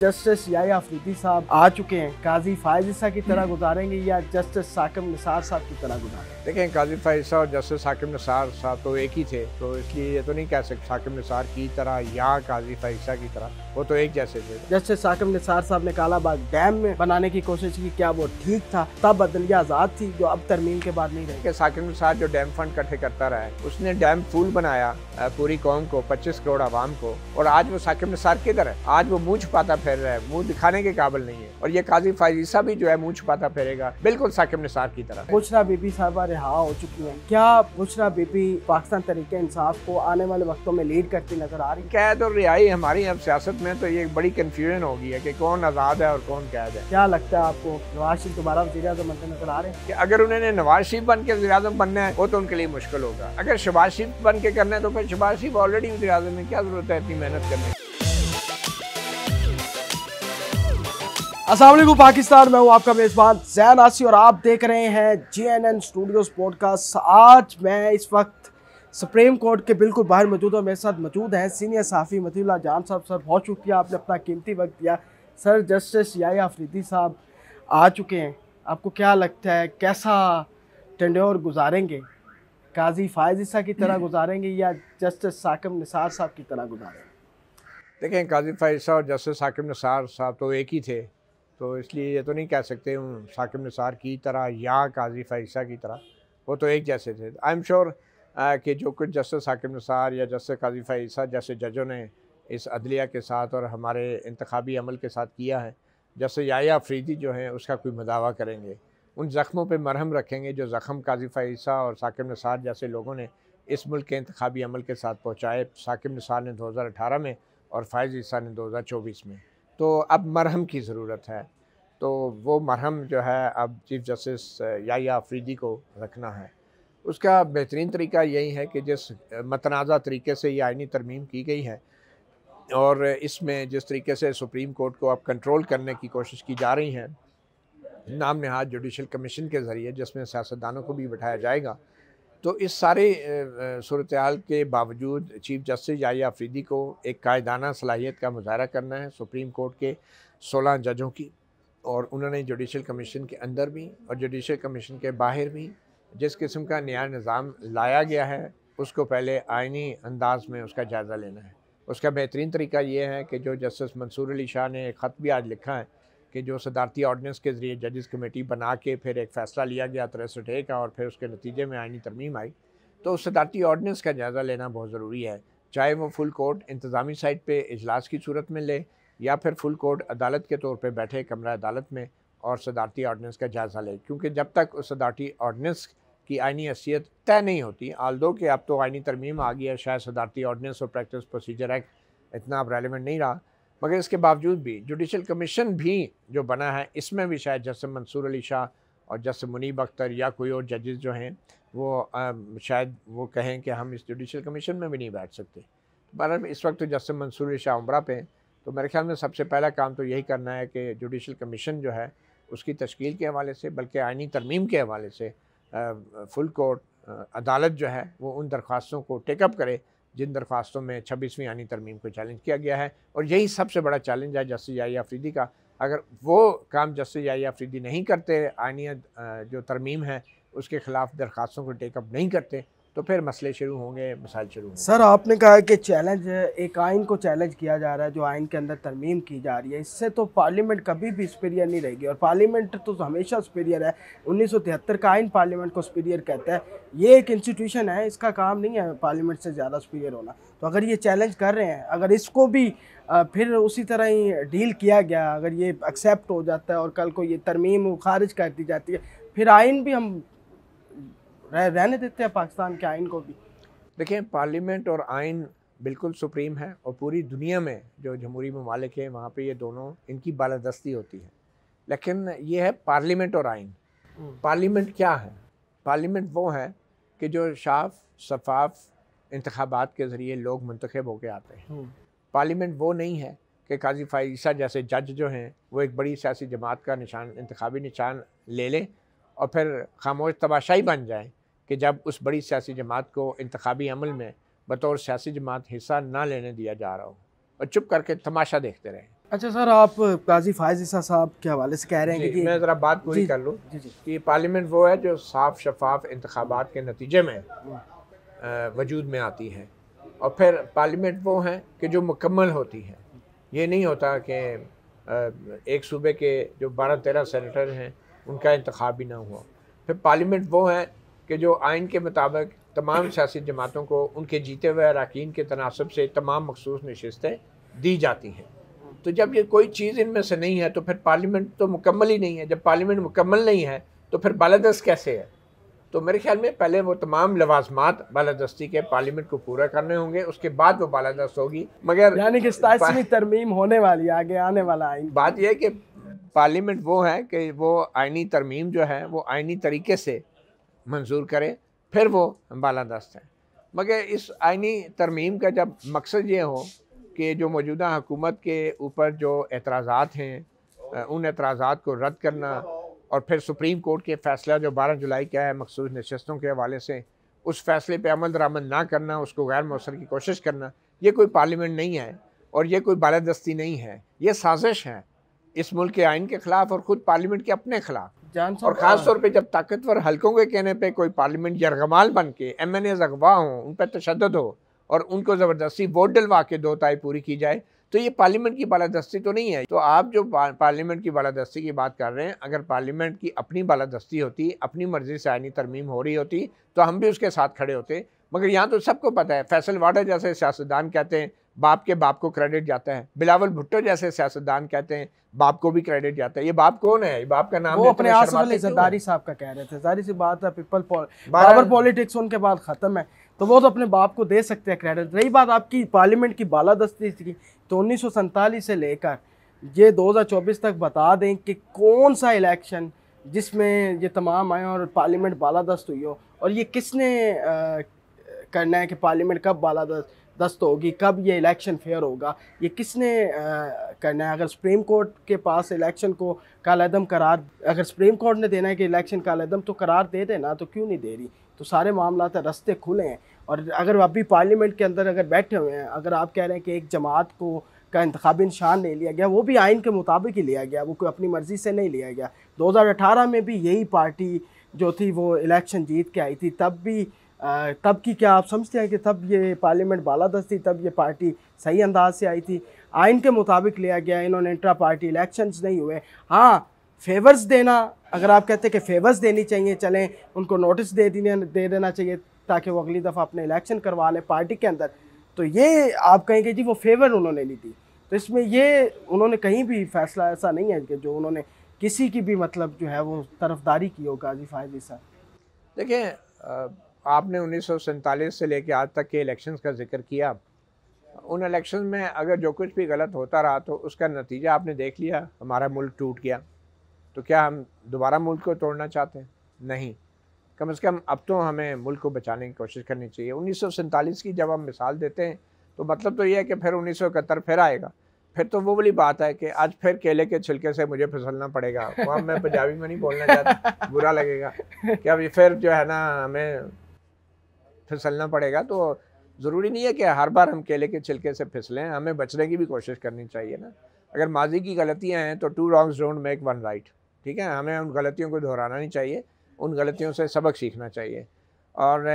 Justice Yahya Afridi साहब आ चुके हैं, काजी फायज ईसा की तरह गुजारेंगे या जस्टिस साकिब निसार साहब की तरह गुजारेंगे? देखें, काजी फायज ईसा और जस्टिस साकिब निसार साहब तो एक ही थे, तो इसलिए ये तो नहीं कह सकते साकिब निसार की तरह या काजी फायज ईसा की तरह, वो तो एक जैसे थे। जस्टिस साकिब निसार साहब ने कालाबाग डैम में बनाने की कोशिश की, क्या वो ठीक था? तब अदलिया आज़ाद थी जो अब तरमीम के बाद नहीं रही। साकिब निसार जो डैम फंड इकट्ठे करता रहा है, उसने डैम फूल बनाया पूरी कौम को, 25 करोड़ आवाम को, और आज वो साकिब निसार किधर है? आज वो मुँह छुपाता फिर रहा है, मुँह दिखाने के काबिल नहीं है। और ये काजी फायज ईसा भी जो है मुँह छुपाता फिरेगा, बिल्कुल साकिब निसार की तरह। बुशरा बीबी साहबा रिहा हो चुकी हैं, क्या बुशरा बीबी पाकिस्तान तरीके इंसाफ को आने वाले वक्तों में लीड करती नजर आ रही है? कैद और रिहाई हमारी अब सियासत में तो ये बड़ी कंफ्यूजन हो गई है कि कौन आज़ाद है और कौन कैद है। क्या लगता है आपको, नवाज शरीफ दोबारा वज़ीर-ए-आज़म बनते नजर आ रहे हैं? कि अगर उन्होंने नवाज शरीफ बन के वज़ीर-ए-आज़म बनना है, वो तो उनके लिए मुश्किल होगा। अगर शहबाज शरीफ बन के करना है तो फिर शहबाज शरीफ ऑलरेडी वज़ीर-ए-आज़म है, क्या जरूरत है इतनी मेहनत करने की। अस्सलाम वालेकुम पाकिस्तान, मैं हूं आपका मेज़बान ज़ैन आसी और आप देख रहे हैं GNN स्टूडियोज़ पॉडकास्ट। आज मैं इस वक्त सुप्रीम कोर्ट के बिल्कुल बाहर मौजूद हूं। मेरे साथ मौजूद हैं सीनियर सहाफ़ी मतीउल्लाह जान साहब। सर, बहुत शुक्रिया, आपने अपना कीमती वक्त दिया। सर, जस्टिस याह्या अफरीदी साहब आ चुके हैं, आपको क्या लगता है कैसा टेंड्योर गुजारेंगे? काजी फायज ईसा की तरह गुजारेंगे या जस्टिस साकिब निसार साहब की तरह गुजारेंगे? देखें, काजी फायज ईसा और जस्टिस साकिब निसार साहब तो एक ही थे, तो इसलिए ये तो नहीं कह सकते हूँ साकिब निसार की तरह या काजी फायज ईसा की तरह, वो तो एक जैसे थे। आई एम श्योर कि जो कुछ जस्टिस साकिब निसार या जस्टिस काजी फायज ईसा जैसे जजों ने इस अदलिया के साथ और हमारे इंतखाबी अमल के साथ किया है, जैसे याह्या अफरीदी जो हैं उसका कोई मदावा करेंगे, उन ज़ख्मों पे मरहम रखेंगे जो ज़ख्म काजी फायज ईसा और साकिब निसार जैसे लोगों ने इस मुल्क के इंतखाबी अमल के साथ पहुँचाए। साकिब निसार ने 2018 में और फायज ईसा ने 2024 में। तो अब मरहम की ज़रूरत है, तो वो मरहम जो है अब चीफ़ जस्टिस याह्या अफरीदी को रखना है। उसका बेहतरीन तरीका यही है कि जिस मतनाज़ा तरीके से ये आइनी तरमीम की गई है और इसमें जिस तरीके से सुप्रीम कोर्ट को अब कंट्रोल करने की कोशिश की जा रही है नाम नहाद जुडिशल कमीशन के ज़रिए, जिसमें सियासतदानों को भी बिठाया जाएगा, तो इस सारे सूरत-ए-हाल के बावजूद चीफ़ जस्टिस याह्या अफरीदी को एक कायदाना सलाहियत का मुज़ाहरा करना है सुप्रीम कोर्ट के 16 जजों की, और उन्होंने जुडिशल कमीशन के अंदर भी और जुडिशल कमीशन के बाहर भी जिस किस्म का नया निज़ाम लाया गया है उसको पहले आइनी अंदाज में उसका जायज़ा लेना है। उसका बेहतरीन तरीका ये है कि जो जस्टिस मंसूर अली शाह ने एक ख़त भी आज लिखा है कि जो सदारती ऑर्डिनेंस के ज़रिए जजेस कमेटी बना के फिर एक फ़ैसला लिया गया 63A का और फिर उसके नतीजे में आइनी तरमीम आई, तो उस सदारती ऑर्डिनेंस का जायज़ा लेना बहुत ज़रूरी है। चाहे वो फुल कोर्ट इंतज़ामी साइड पे इजलास की सूरत में ले या फिर फुल कोर्ट अदालत के तौर पे बैठे कमरा अदालत में और सदारती ऑर्डिनेंस का जायज़ा ले, क्योंकि जब तक उस सदारती ऑर्डिनेंस की आइनी हैसियत तय नहीं होती, आल्दो कि अब तो आइनी तरमीम आ गई है, शायद सदारती ऑर्डिनेंस और प्रैक्टिस प्रोसीजर एक्ट इतना अब रेलिवेंट नहीं रहा, मगर इसके बावजूद भी जुडिशल कमीशन भी जो बना है इसमें भी शायद जस्टिस मंसूर अली शाह और जस्टिस मुनीब अख्तर या कोई और जजेस जो हैं वो शायद वो कहें कि हम इस जुडिशल कमीशन में भी नहीं बैठ सकते। बहरहाल इस वक्त तो जस्टिस मंसूर अली शाह उम्रा पे हैं, तो मेरे ख्याल में सबसे पहला काम तो यही करना है कि जुडिशल कमीशन जो है उसकी तश्कील के हवाले से, बल्कि आइनी तरमीम के हवाले से फुल कोर्ट अदालत जो है वो उन दरख्वास्तों को टेकअप करे जिन दरख्वास्तों में 26वीं आइनी तरमीम को चैलेंज किया गया है, और यही सबसे बड़ा चैलेंज है जस्टिस याह्या अफरीदी का। अगर वो काम जस्टिस याह्या अफरीदी नहीं करते, आइनी जो तरमीम है उसके ख़िलाफ़ दरख्वास्तों को टेकअप नहीं करते, तो फिर मसले शुरू होंगे, मसाइल शुरू होंगे। सर, आपने कहा कि चैलेंज एक आइन को चैलेंज किया जा रहा है जो आइन के अंदर तरमीम की जा रही है, इससे तो पार्लियामेंट कभी भी सुपीरियर नहीं रहेगी, और पार्लियामेंट तो हमेशा सुपीरियर है। 1973 का आइन पार्लियामेंट को सुपीरियर कहता है। ये एक इंस्टीट्यूशन है, इसका काम नहीं है पार्लियामेंट से ज़्यादा सुपीरियर होना। तो अगर ये चैलेंज कर रहे हैं, अगर इसको भी फिर उसी तरह ही डील किया गया, अगर ये एक्सेप्ट हो जाता है और कल को ये तरमीम खारिज कर दी जाती है, फिर आइन भी हम रहने देते हैं पाकिस्तान के आइन को भी। देखें, पार्लियामेंट और आइन बिल्कुल सुप्रीम है, और पूरी दुनिया में जो जमहूरी ममालिक हैं वहाँ पे ये दोनों इनकी बालादस्ती होती है, लेकिन ये है पार्लियामेंट और आइन। पार्लियामेंट क्या है? पार्लियामेंट वो है कि जो साफ शफाफ इंतखाबात के ज़रिए लोग मुंतखब होकर आते हैं। पार्लियामेंट वो नहीं है कि काजी फायज ईसा जैसे जज जो हैं वो एक बड़ी सियासी जमात का निशान, इंतखाबी निशान ले लें और फिर खामोश तमाशाई बन जाए कि जब उस बड़ी सियासी जमात को इंतखाबी अमल में बतौर सियासी जमात हिस्सा ना लेने दिया जा रहा हो और चुप करके तमाशा देखते रहें। अच्छा सर, आप काजी फायज ईसा साहब के हवाले से कह रहे हैं कि मैं ज़रा बात पूरी कर लूँ कि पार्लियामेंट वो है जो साफ शफाफ इंतखाबात के नतीजे में वजूद में आती है, और फिर पार्लियामेंट वो है कि जो मुकम्मल होती है। ये नहीं होता कि एक सूबे के जो 12-13 सेनेटर हैं उनका इंतखाब भी ना हुआ। फिर पार्लियामेंट वो है कि जो आइन के मुताबिक तमाम सियासी जमातों को उनके जीते हुए अरकान के तनासब से तमाम मखसूस नशिस्तें दी जाती हैं। तो जब ये कोई चीज़ इनमें से नहीं है तो फिर पार्लियामेंट तो मुकम्मल ही नहीं है। जब पार्लियामेंट मुकम्मल नहीं है तो फिर बालादस्त कैसे है? तो मेरे ख्याल में पहले वो तमाम लवाजमात बालादस्ती के पार्लियामेंट को पूरा करने होंगे, उसके बाद वो बालादस्त होगी। मगर यानी कि 27वीं तरमीम होने वाली है, आगे आने वाला आइन। बात यह है कि पार्लियामेंट वो है कि वो आइनी तरमीम जो है वो आइनी तरीके से मंजूर करे, फिर वो बालादस्त है। मगर इस आइनी तरमीम का जब मकसद ये हो कि जो मौजूदा हुकूमत के ऊपर जो एतराज़ात हैं उन एतराज़ात को रद्द करना, और फिर सुप्रीम कोर्ट के फ़ैसला जो 12 जुलाई का है मखसूस नशस्तों के हवाले से, उस फैसले पे अमल दरामद ना करना, उसको गैर मौसर की कोशिश करना, ये कोई पार्लियामेंट नहीं है और ये कोई बालादस्ती नहीं है। ये साजिश है इस मुल्क के आइन के ख़िलाफ़ और ख़ुद पार्लियामेंट के अपने ख़िलाफ़। और ख़ास तौर पे जब ताकतवर हलकों के कहने पे कोई पार्लियामेंट यरगमाल बन के MNAs अगवा हों, उन पर तशद्दुद हो और उनको ज़बरदस्ती वोट डलवा के 2 ताई पूरी की जाए, तो ये पार्लियामेंट की बालादस्ती तो नहीं है। तो आप जो पार्लियामेंट की बालादस्ती की बात कर रहे हैं, अगर पार्लियामेंट की अपनी बालादस्ती होती, अपनी मर्ज़ी से आइनी तरमीम हो रही होती, तो हम भी उसके साथ खड़े होते। मगर यहाँ तो सबको पता है, फैसल वाडा जैसे सियासतदान कहते हैं बाप के बाप को क्रेडिट जाता है, बिलावल भुट्टो जैसे सियासतदान कहते हैं बाप को भी क्रेडिट जाता है। ये बाप कौन है? ये बाप का नाम वो अपने आसिफ अली जरदारी साहब का कह रहे थे। जाहिर सी बात है, पावर पॉलिटिक्स उनके बाद ख़त्म है, तो वो तो अपने बाप को दे सकते हैं क्रेडिट। रही बात आपकी पार्लियामेंट की बालादस्ती की, तो 1947 से लेकर ये 2024 तक बता दें कि कौन सा इलेक्शन जिसमें ये तमाम आए और पार्लियामेंट बालादस्त हुई हो, और ये किसने करना है कि पार्लियामेंट कब बालादस्त होगी, कब ये इलेक्शन फेयर होगा, ये किसने करना है? अगर सुप्रीम कोर्ट के पास इलेक्शन को कालअदम करार, अगर सुप्रीम कोर्ट ने देना है कि इलेक्शन कालअदम, तो करार दे देना, तो क्यों नहीं दे रही? तो सारे मामला रास्ते खुले हैं। और अगर अभी पार्लियामेंट के अंदर अगर बैठे हुए हैं, अगर आप कह रहे हैं कि एक जमात को का इंतखाबी निशान ले लिया गया, वो भी आइन के मुताबिक ही लिया गया, वो कोई अपनी मर्ज़ी से नहीं लिया गया। 2018 में भी यही पार्टी जो थी वो इलेक्शन जीत के आई थी, तब की क्या आप समझते हैं कि तब ये पार्लियामेंट बालादस्त थी, तब ये पार्टी सही अंदाज से आई थी? आइन के मुताबिक लिया गया, इन्होंने इंट्रा पार्टी इलेक्शंस नहीं हुए। हाँ, फेवर्स देना, अगर आप कहते हैं कि फेवर्स देनी चाहिए, चलें उनको नोटिस दे देना चाहिए ताकि वो अगली दफ़ा अपने इलेक्शन करवा लें पार्टी के अंदर, तो ये आप कहेंगे जी वो फेवर उन्होंने ली थी। तो इसमें ये उन्होंने कहीं भी फैसला ऐसा नहीं है कि जो उन्होंने किसी की भी मतलब जो है वो तरफदारी की हो काजी फायज ईसा। देखिए, आपने 1947 से लेकर आज तक के इलेक्शंस का जिक्र किया। उन इलेक्शन में अगर जो कुछ भी गलत होता रहा तो उसका नतीजा आपने देख लिया, हमारा मुल्क टूट गया। तो क्या हम दोबारा मुल्क को तोड़ना चाहते हैं? नहीं। कम से कम अब तो हमें मुल्क को बचाने की कोशिश करनी चाहिए। 1947 की जब हम मिसाल देते हैं तो मतलब तो ये है कि फिर 1971 फिर आएगा। फिर तो वो वाली बात है कि आज फिर केले के छिलके से मुझे फिसलना पड़ेगा। वहाँ मैं पंजाबी में नहीं बोलना चाहता, बुरा लगेगा कि अभी फिर जो है ना हमें फिसलना पड़ेगा। तो ज़रूरी नहीं है कि हर बार हम केले के छिलके से फिसलें, हमें बचने की भी कोशिश करनी चाहिए ना। अगर माजी की गलतियाँ हैं तो 2 wrongs don't make 1 right, ठीक है। हमें उन गलतियों को दोहराना नहीं चाहिए, उन गलतियों से सबक सीखना चाहिए। और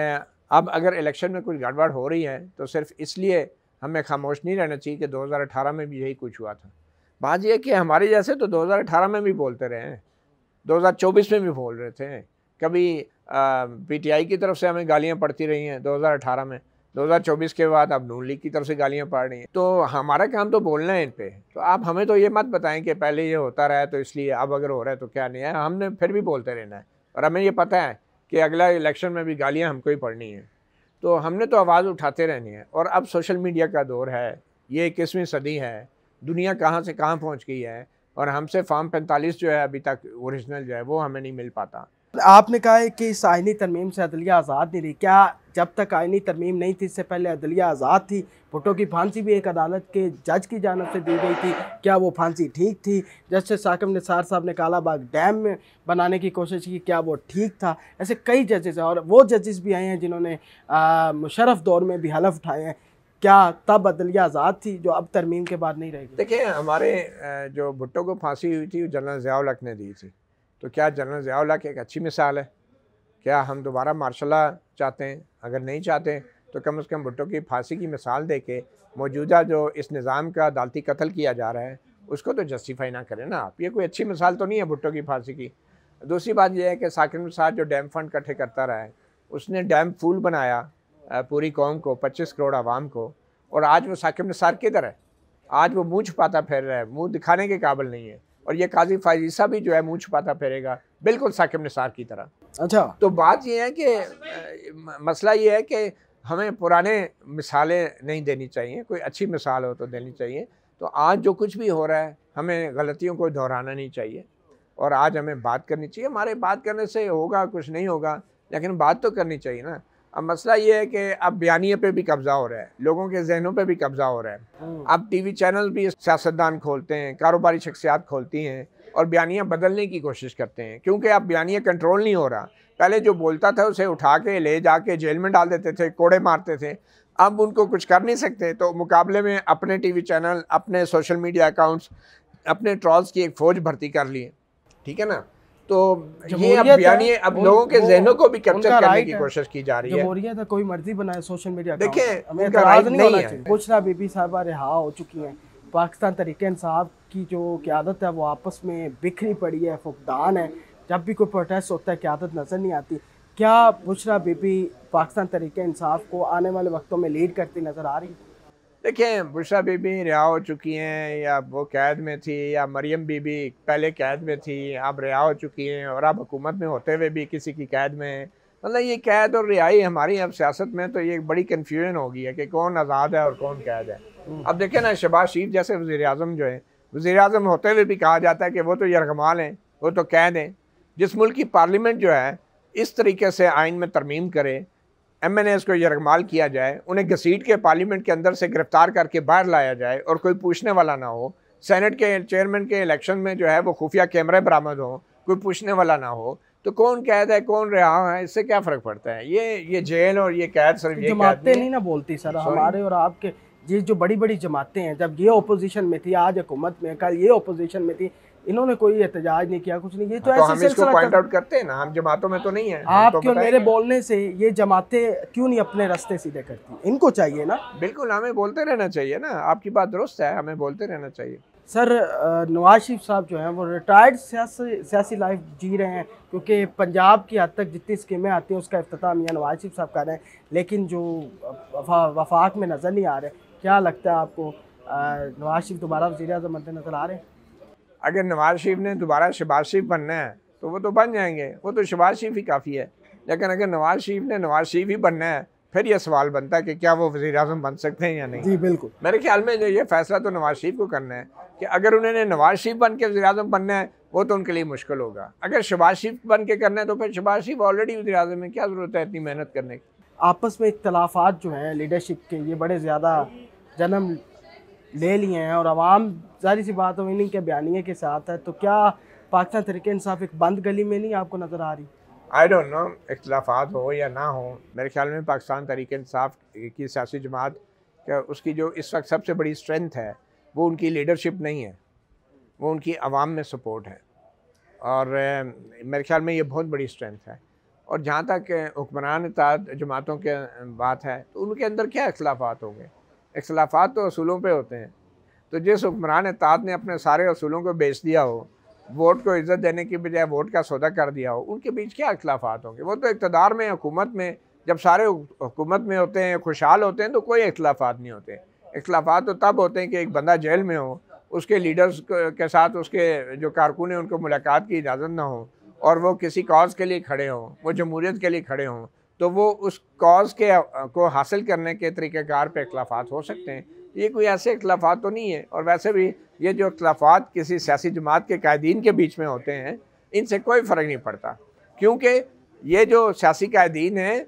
अब अगर इलेक्शन में कुछ गड़बड़ हो रही है तो सिर्फ इसलिए हमें खामोश नहीं रहना चाहिए कि 2018 में भी यही कुछ हुआ था। बात यह है कि हमारे जैसे तो 2018 में भी बोलते रहे हैं, 2024 में भी बोल रहे थे, कभी PTI की तरफ से हमें गालियाँ पड़ती रही हैं 2018 में, 2024 के बाद अब नून लीग की तरफ से गालियाँ पड़ रही हैं। तो हमारा काम तो बोलना है इन पे। तो आप हमें तो ये मत बताएं कि पहले ये होता रहा है तो इसलिए अब अगर हो रहा है तो क्या नहीं है, हमने फिर भी बोलते रहना है। और हमें ये पता है कि अगला इलेक्शन में भी गालियाँ हमको ही पड़नी है, तो हमने तो आवाज़ उठाते रहनी है। और अब सोशल मीडिया का दौर है, ये 21वीं सदी है, दुनिया कहाँ से कहाँ पहुँच गई है, और हमसे फॉर्म 45 जो है अभी तक ओरिजिनल जो है वो हमें नहीं मिल पाता। आपने कहा है कि इस आइनी तरमीम से अदलिया आज़ाद नहीं रही। क्या जब तक आइनी तरमीम नहीं थी इससे पहले अदलिया आज़ाद थी? भुट्टो की फांसी भी एक अदालत के जज की जानिब से दी गई थी, क्या वो फांसी ठीक थी? जस्टिस साकिब निसार साहब ने कालाबाग डैम में बनाने की कोशिश की, क्या वो ठीक था? ऐसे कई जजेस हैं, और वो जजेस भी आए हैं जिन्होंने मुशर्रफ दौर में भी हलफ उठाए हैं। क्या तब अदलिया आज़ाद थी जो अब तरमीम के बाद नहीं रहेगी? देखिए, हमारे जो भुट्टो को फांसी हुई थी जनरल ज़िया उल हक ने दी थी, तो क्या जनरल ज़िया उल हक एक अच्छी मिसाल है? क्या हम दोबारा मार्शल लॉ चाहते हैं? अगर नहीं चाहते तो कम से कम भुट्टो की फांसी की मिसाल दे के मौजूदा जो इस निज़ाम का अदालती कत्ल किया जा रहा है उसको तो जस्टिफाई ना करें ना आप। ये कोई अच्छी मिसाल तो नहीं है भुट्टो की फांसी की। दूसरी बात यह है कि साकिब निसार जो डैम फंड इकट्ठे करता रहा है, उसने डैम फूल बनाया पूरी कौम को, 25 करोड़ आवाम को, और आज वो साकिब निसार किधर है? आज वो मुँह छुपाता फिर रहा है, मुँह दिखाने के काबिल नहीं है। और ये काजी फायज ईसा भी जो है मुँह छुपाता फिरेगा, बिल्कुल साकिब निसार की तरह। अच्छा, तो बात ये है कि मसला ये है कि हमें पुराने मिसालें नहीं देनी चाहिए, कोई अच्छी मिसाल हो तो देनी चाहिए। तो आज जो कुछ भी हो रहा है हमें गलतियों को दोहराना नहीं चाहिए और आज हमें बात करनी चाहिए। हमारे बात करने से होगा कुछ नहीं होगा, लेकिन बात तो करनी चाहिए ना। अब मसला ये है कि अब बयानिए पे भी कब्ज़ा हो रहा है, लोगों के जहनों पे भी कब्ज़ा हो रहा है। अब टीवी चैनल भी सियासतदान खोलते हैं, कारोबारी शख्सियात खोलती हैं और बयानियाँ बदलने की कोशिश करते हैं, क्योंकि अब बयानिया कंट्रोल नहीं हो रहा। पहले जो बोलता था उसे उठा के ले जाके जेल में डाल देते थे, कोड़े मारते थे। अब उनको कुछ कर नहीं सकते, तो मुकाबले में अपने टीवी चैनल, अपने सोशल मीडिया अकाउंट्स, अपने ट्रॉल्स की एक फ़ौज भर्ती कर लिए, ठीक है ना। तो ये अब बयानिए अब लोगों के जहनों को भी कैप्चर करने की कोशिश की जा रही है। जमहूरियत है, कोई मर्जी बनाए सोशल मीडिया। देखिए, हमें एतराज़ नहीं होना चाहिए। बुशरा बीबी साहबा रिहा हो चुकी हैं, पाकिस्तान तहरीक इंसाफ की जो क़यादत है वो आपस में बिखरी पड़ी है, फुकदान है। जब भी कोई प्रोटेस्ट होता है क़यादत नज़र नहीं आती। क्या बुशरा बीबी पाकिस्तान तहरीक इंसाफ को आने वाले वक्तों में लीड करती नज़र आ रही है? देखिए, बुशरा बीबी रिहा हो चुकी हैं, या वो कैद में थी, या मरियम बीबी पहले कैद में थी, अब रिहा हो चुकी हैं, और अब हुकूमत में होते हुए भी किसी की कैद में है। मतलब ये कैद और रिहाई हमारी अब सियासत में तो ये बड़ी कन्फ्यूजन हो गई है कि कौन आज़ाद है और कौन कैद है। अब देखें ना, शहबाज शरीफ जैसे वज़ीर आज़म जो है, वज़ीर आज़म होते हुए भी कहा जाता है कि वो तो यरगमाल हैं, वो तो कैद हैं। जिस मुल्क की पार्लियामेंट जो है इस तरीके से आइन में तरमीम करे, MNAs को यरगमाल किया जाए, उन्हें घसीट के पार्लियामेंट के अंदर से गिरफ्तार करके बाहर लाया जाए और कोई पूछने वाला ना हो, सेनेट के चेयरमैन के इलेक्शन में जो है वो खुफिया कैमरे बरामद हों, कोई पूछने वाला ना हो, तो कौन कैद है कौन रिहा है, इससे क्या फ़र्क पड़ता है? ये जेल और ये कैद सिर्फ ये जमातें नहीं ना बोलती सर, हमारे और आपके ये जो बड़ी बड़ी जमातें हैं, जब ये ओपोजिशन में थी, आज हुकूमत में, कल ये ओपोजिशन में थी, इन्होंने कोई एहतजाज नहीं किया, कुछ नहीं। ये तो ऐसे हम इसको पॉइंट आउट करते हैं ना, हम जमातों में तो नहीं है। आप क्यों मेरे बोलने से ये जमातें क्यों नहीं अपने रास्ते सीधे करती? इनको चाहिए ना। बिल्कुल, हमें बोलते रहना चाहिए ना, आपकी बात दुरुस्त है, हमें बोलते रहना चाहिए। सर, नवाज शरीफ साहब जो हैं वो रिटायर्ड सियासी लाइफ जी रहे हैं, क्योंकि पंजाब की हद तक जितनी स्कीमें आती हैं उसका इफ्तिताह मियां नवाज शरीफ साहब कर रहे हैं, लेकिन जो वफाक में नज़र नहीं आ रहे। क्या लगता है आपको, नवाज शरीफ दोबारा वज़ीर आज़म बनते नज़र आ रहे हैं? अगर नवाज शरीफ ने दोबारा शहबाज शरीफ बनना है तो वो तो बन जाएंगे, वो तो शहबाज शरीफ ही काफ़ी है। लेकिन अगर नवाज शरीफ ने नवाज शरीफ ही बनना है, फिर ये सवाल बनता है कि क्या वो वज़ीर आज़म बन सकते हैं या नहीं। जी बिल्कुल, मेरे ख्याल में जो ये फैसला तो नवाज शरीफ को करना है कि अगर उन्होंने नवाज शरीफ बन के वज़ीर आज़म बनना है वो तो उनके लिए मुश्किल होगा। अगर शहबाज शरीफ बन के करना है तो फिर शहबाज शरीफ ऑलरेडी वज़ीर आज़म है, क्या ज़रूरत है इतनी मेहनत करने की। आपस में इख्तलाफात जो हैं लीडरशिप के, ये बड़े ज़्यादा जन्म ले लिए हैं और आवाम ज़ाहिर सी बात हो इन्हीं के बयानिए के साथ है। तो क्या पाकिस्तान तहरीक इंसाफ एक बंद गली में नहीं आपको नज़र आ रही? आई डोंट नो, इख्तलाफात हो या ना हो, मेरे ख्याल में पाकिस्तान तहरीक इंसाफ की सियासी जमात का उसकी जो इस वक्त सबसे बड़ी स्ट्रेंथ है वो उनकी लीडरशिप नहीं है, वो उनकी आवाम में सपोर्ट है। और मेरे ख्याल में ये बहुत बड़ी स्ट्रेंथ है। और जहाँ तक हुक्मरान इत्तेहाद जमातों के बात है तो उनके अंदर क्या इख्तलाफात होंगे? इख्तलाफात तो असूलों पे होते हैं। तो जिस हुक्मरान इत्तेहाद ने अपने सारे असूलों को बेच दिया हो, वोट को इज़्ज़त देने की बजाय वोट का सौदा कर दिया हो, उनके बीच क्या इख्तलाफात होंगे? वो तो इक़्तिदार में, हुकूमत में, जब सारे हुकूमत में होते हैं, खुशहाल होते हैं, तो कोई इख्तलाफात नहीं होते। इख्तलाफात तो तब होते हैं कि एक बंदा जेल में हो, उसके लीडर्स के साथ उसके जो कारकुन हैं उनको मुलाकात की इजाज़त ना हो और वो किसी कॉज के लिए खड़े हों, वो जमहूरियत के लिए खड़े हों, तो वो उस कॉज के को हासिल करने के तरीक़ेकार पे इख्तलाफात हो सकते हैं। ये कोई ऐसे इख्तलाफात तो नहीं है। और वैसे भी ये जो इख्तलाफात किसी सियासी जमात के कायदीन के बीच में होते हैं, इनसे कोई फ़र्क नहीं पड़ता, क्योंकि ये जो सियासी कायदीन हैं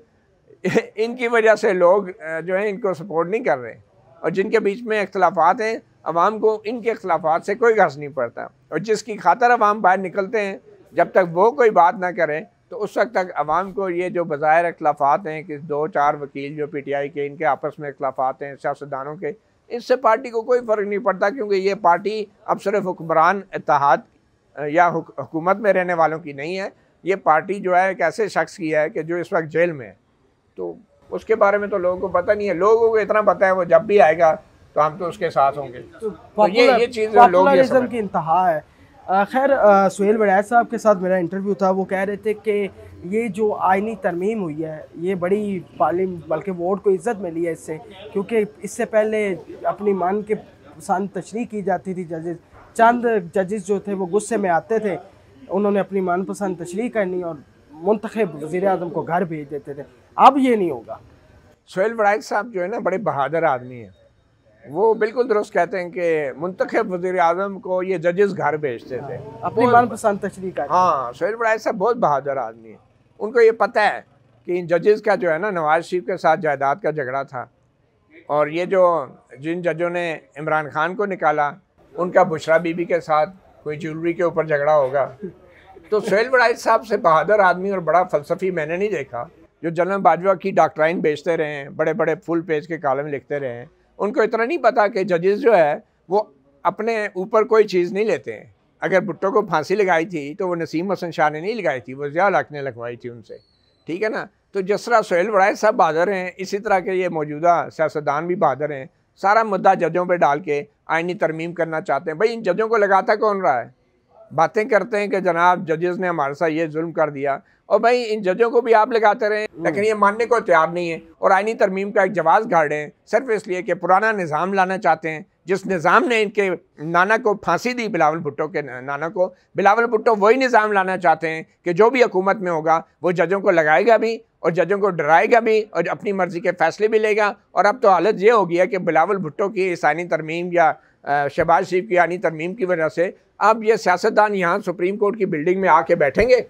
इनकी वजह से लोग जो है इनको सपोर्ट नहीं कर रहे, और जिनके बीच में इख्तलाफात हैं अवाम को इनके इख्तलाफात से कोई गर्ज नहीं पड़ता। और जिसकी खातर अवाम बाहर निकलते हैं, जब तक वो कोई बात ना करें तो उस वक्त तक अवाम को ये जो बज़ाहिर इख्लाफात हैं कि 2-4 वकील जो PTI के इनके आपस में इख्लाफात हैं सियासतदानों के, इससे पार्टी को कोई फ़र्क नहीं पड़ता, क्योंकि ये पार्टी अब सिर्फ हुक्मरान इत्तेहाद या हुकूमत में रहने वालों की नहीं है। ये पार्टी जो है एक ऐसे शख्स की है कि जो इस वक्त जेल में है, तो उसके बारे में तो लोगों को पता नहीं है। लोगों को इतना पता है वो जब भी आएगा तो हम तो उसके साथ होंगे। तो ये चीज़ लोग की इंतहा है। खैर सुहेल वड़ैच साहब के साथ मेरा इंटरव्यू था, वो कह रहे थे कि ये जो आइनी तरमीम हुई है ये बड़ी बल्कि वोट को इज़्ज़त मिली है इससे, क्योंकि इससे पहले अपनी मन के पसंद तशरीह की जाती थी। चंद जजेस जो थे वो गुस्से में आते थे, उन्होंने अपनी मनपसंद तशरीह करनी और मुंतखब वज़ीर-ए-आज़म को घर भेज देते थे। अब ये नहीं होगा। सुहेल वड़ैच साहब जो है ना बड़े बहादुर आदमी हैं, वो बिल्कुल दुरुस्त कहते हैं कि मुंतखब वज़ीर-ए-आज़म को ये जजेस घर भेजते थे अपनी मनपसंद तशरीह कर। हाँ, सुहेल वड़ैच साहब बहुत बहादुर आदमी है। उनको ये पता है कि इन जजेस का जो है ना नवाज शरीफ के साथ जायदाद का झगड़ा था, और ये जो जिन जजों ने इमरान खान को निकाला उनका बुशरा बीबी के साथ कोई ज्वेलरी के ऊपर झगड़ा होगा। तो सुहेल वड़ैच साहब से बहादुर आदमी और बड़ा फ़लसफ़ी मैंने नहीं देखा, जो जनरल बाजवा की डॉक्ट्राइन बेचते रहे हैं, बड़े बड़े फुल पेज के कॉलम लिखते रहे हैं। उनको इतना नहीं पता कि जजेस जो है वो अपने ऊपर कोई चीज़ नहीं लेते हैं। अगर भुट्टो को फांसी लगाई थी तो वो नसीम हसन शाह ने नहीं लगाई थी, वो ज़िया हक ने लगवाई थी उनसे, ठीक है ना। तो जिस तरह सुहेल वड़ैच साहब बहादुर हैं, इसी तरह के ये मौजूदा सियासतदान भी बहादुर हैं। सारा मुद्दा जजों पे डाल के आइनी तरमीम करना चाहते हैं। भाई इन जजों को लगाता कौन रहा है? बातें करते हैं कि जनाब जजेस ने हमारे साथ ये जुल्म कर दिया, और भाई इन जजों को भी आप लगाते रहें, लेकिन ये मानने को तैयार नहीं है और आइनी तरमीम का एक जवाज़ गाड़ हैं सिर्फ इसलिए कि पुराना निज़ाम लाना चाहते हैं। जिस निज़ाम ने इनके नाना को फांसी दी, बिलावल भुट्टो के नाना को, बिलावल भुट्टो वही निज़ाम लाना चाहते हैं कि जो भी हुकूमत में होगा वो जजों को लगाएगा भी और जजों को डराएगा भी और अपनी मर्ज़ी के फ़ैसले भी लेगा। और अब तो हालत ये हो गई है कि बिलावल भुट्टो की इस आइनी तरमीम या शहबाज शरीफ की आइनी तरमीम की वजह से अब ये सियासतदान यहाँ सुप्रीम कोर्ट की बिल्डिंग में आके बैठेंगे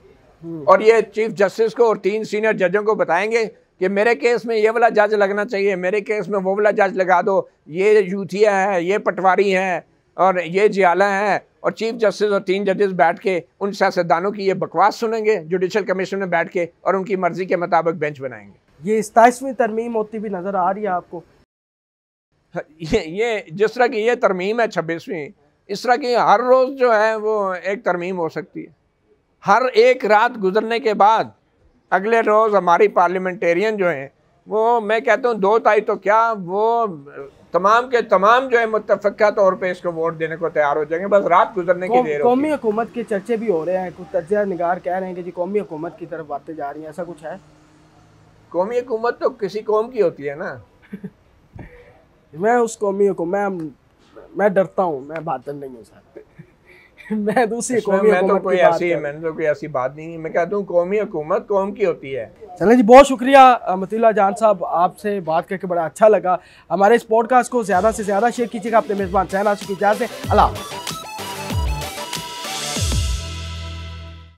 और ये चीफ जस्टिस को और 3 सीनियर जजों को बताएंगे कि मेरे केस में ये वाला जज लगना चाहिए, मेरे केस में वो वाला जज लगा दो, ये यूथिया है, ये पटवारी है और ये जियाला है। और चीफ जस्टिस और 3 जजेस बैठ के उन सियासतदानों की ये बकवास सुनेंगे जुडिशल कमीशन में बैठ के और उनकी मर्जी के मुताबिक बेंच बनाएंगे। ये 27वीं तरमीम होती भी नज़र आ रही है आपको? ये जिस तरह की ये तरमीम है 26वीं, इस तरह की हर रोज़ जो है वो एक तरमीम हो सकती है। हर एक रात गुजरने के बाद अगले रोज़ हमारी पार्लियामेंटेरियन जो हैं वो, मैं कहता हूँ 2 तारीख तो क्या, वो तमाम के तमाम जो है मुत्तफ़क़ा तौर पे इसको वोट देने को तैयार हो जाएंगे। बस रात गुजरने की देर। कौमी हुकूमत के चर्चे भी हो रहे हैं, कुछ तज्ज़िया निगार कह रहे हैं कि जी कौमी हुकूमत की तरफ बातें जा रही हैं, ऐसा कुछ है? कौमी हुकूमत तो किसी कौम की होती है ना। मैं उस कौमी हुकूमत मैं डरता हूँ, मैं बहादुर नहीं हूँ सर। मैं दूसरी कौमी हुकूमत की बात कर। मैंने तो कोई ऐसी बात नहीं, मैं कहता हूँ कौमी हुकूमत कौम की होती है। चलें जी, बहुत शुक्रिया मतीउल्लाह जान साहब, आपसे बात करके बड़ा अच्छा लगा। हमारे इस पॉडकास्ट को ज़्यादा से ज़्यादा शेयर कीजिएगा। अपने मेज़बान चैन आशिक की इजाज़त। अल्लाह।